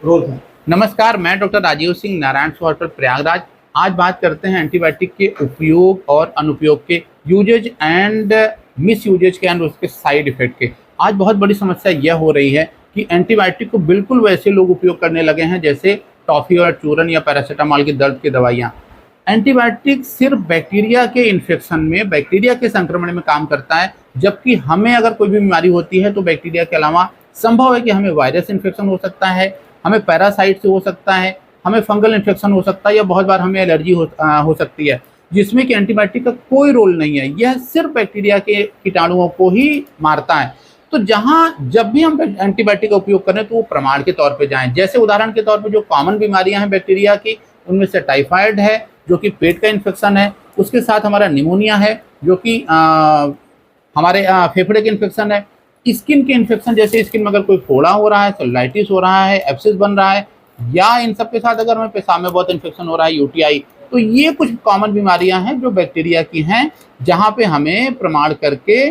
Role है। नमस्कार, मैं डॉक्टर राजीव सिंह, नारायण हॉस्पिटल प्रयागराज। आज बात करते हैं एंटीबायोटिक के उपयोग और अनुपयोग के, यूजेज एंड मिस यूजेज के एंड उसके साइड इफेक्ट के। आज बहुत बड़ी समस्या यह हो रही है कि एंटीबायोटिक को बिल्कुल वैसे लोग उपयोग करने लगे हैं जैसे टॉफ़ी और चूरन या पैरासीटामोल की दर्द की दवाइयाँ। एंटीबायोटिक सिर्फ बैक्टीरिया के इन्फेक्शन में, बैक्टीरिया के संक्रमण में काम करता है, जबकि हमें अगर कोई भी बीमारी होती है तो बैक्टीरिया के अलावा संभव है कि हमें वायरस इन्फेक्शन हो सकता है, हमें पैरासाइट से हो सकता है, हमें फंगल इन्फेक्शन हो सकता है या बहुत बार हमें एलर्जी हो सकती है, जिसमें कि एंटीबायोटिक का कोई रोल नहीं है। यह सिर्फ बैक्टीरिया के कीटाणुओं को ही मारता है। तो जहाँ जब भी हम एंटीबायोटिक का उपयोग करें तो वो प्रमाण के तौर पे जाएं। जैसे उदाहरण के तौर पे जो कॉमन बीमारियां हैं बैक्टीरिया की, उनमें से टाइफाइड है जो कि पेट का इन्फेक्शन है, उसके साथ हमारा निमोनिया है जो कि हमारे फेफड़े के इन्फेक्शन है, स्किन के इन्फेक्शन जैसे स्किन में अगर कोई फोड़ा हो रहा है, सेलुलाइटिस हो रहा है, एब्सेस बन रहा है, या इन सब के साथ अगर हमें पेशाब में बहुत इन्फेक्शन हो रहा है, यूटीआई, तो ये कुछ कॉमन बीमारियां हैं जो बैक्टीरिया की हैं, जहां पे हमें प्रमाण करके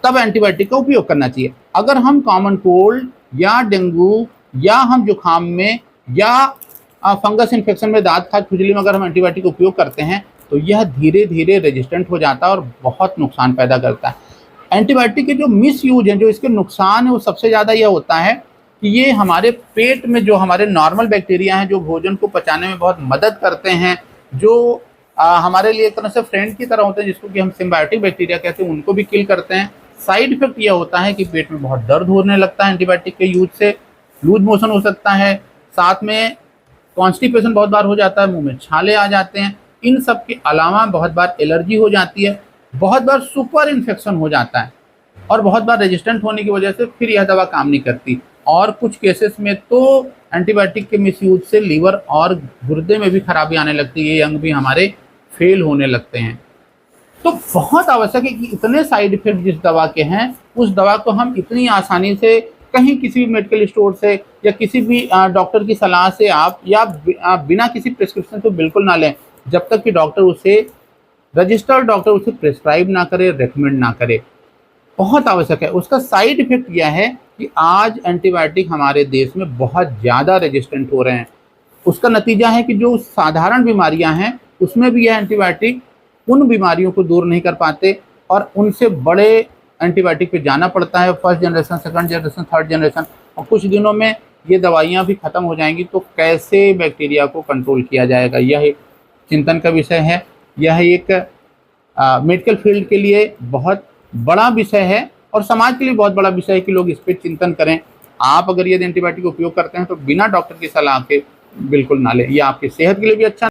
तब एंटीबायोटिक का उपयोग करना चाहिए। अगर हम कॉमन कोल्ड या डेंगू या हम जुकाम में या फंगस इन्फेक्शन में, दांत खाज खुजली में अगर हम एंटीबायोटिक का उपयोग करते हैं तो यह धीरे धीरे रेजिस्टेंट हो जाता है और बहुत नुकसान पैदा करता है। एंटीबायोटिक के जो मिस यूज हैं, जो इसके नुकसान है, वो सबसे ज़्यादा यह होता है कि ये हमारे पेट में जो हमारे नॉर्मल बैक्टीरिया हैं जो भोजन को पचाने में बहुत मदद करते हैं, जो हमारे लिए एक तरह से फ्रेंड की तरह होते हैं, जिसको कि हम सिम्बायोटिक बैक्टीरिया कहते हैं, उनको भी किल करते हैं। साइड इफेक्ट यह होता है कि पेट में बहुत दर्द होने लगता है एंटीबायोटिक के यूज से, लूज मोशन हो सकता है, साथ में कॉन्स्टिपेशन बहुत बार हो जाता है, मुंह में छाले आ जाते हैं। इन सब के अलावा बहुत बार एलर्जी हो जाती है, बहुत बार सुपर इन्फेक्शन हो जाता है और बहुत बार रेजिस्टेंट होने की वजह से फिर यह दवा काम नहीं करती। और कुछ केसेस में तो एंटीबायोटिक के मिसयूज से लीवर और गुर्दे में भी खराबी आने लगती है, ये अंग भी हमारे फेल होने लगते हैं। तो बहुत आवश्यक है कि इतने साइड इफेक्ट जिस दवा के हैं, उस दवा को हम इतनी आसानी से कहीं किसी भी मेडिकल स्टोर से या किसी भी डॉक्टर की सलाह से आप या बिना किसी प्रिस्क्रिप्शन से बिल्कुल ना लें, जब तक कि डॉक्टर उसे, रजिस्टर्ड डॉक्टर उसे प्रिस्क्राइब ना करे, रेकमेंड ना करे। बहुत आवश्यक है। उसका साइड इफेक्ट यह है कि आज एंटीबायोटिक हमारे देश में बहुत ज़्यादा रेजिस्टेंट हो रहे हैं। उसका नतीजा है कि जो साधारण बीमारियां हैं उसमें भी यह एंटीबायोटिक उन बीमारियों को दूर नहीं कर पाते और उनसे बड़े एंटीबायोटिक पे जाना पड़ता है, first generation, second generation, third generation, और कुछ दिनों में ये दवाइयाँ भी ख़त्म हो जाएंगी। तो कैसे बैक्टीरिया को कंट्रोल किया जाएगा, यह एक चिंतन का विषय है। यह एक मेडिकल फील्ड के लिए बहुत बड़ा विषय है और समाज के लिए बहुत बड़ा विषय है कि लोग इस पर चिंतन करें। आप अगर यदि एंटीबायोटिक उपयोग करते हैं तो बिना डॉक्टर की सलाह के बिल्कुल ना लें, यह आपकी सेहत के लिए भी अच्छा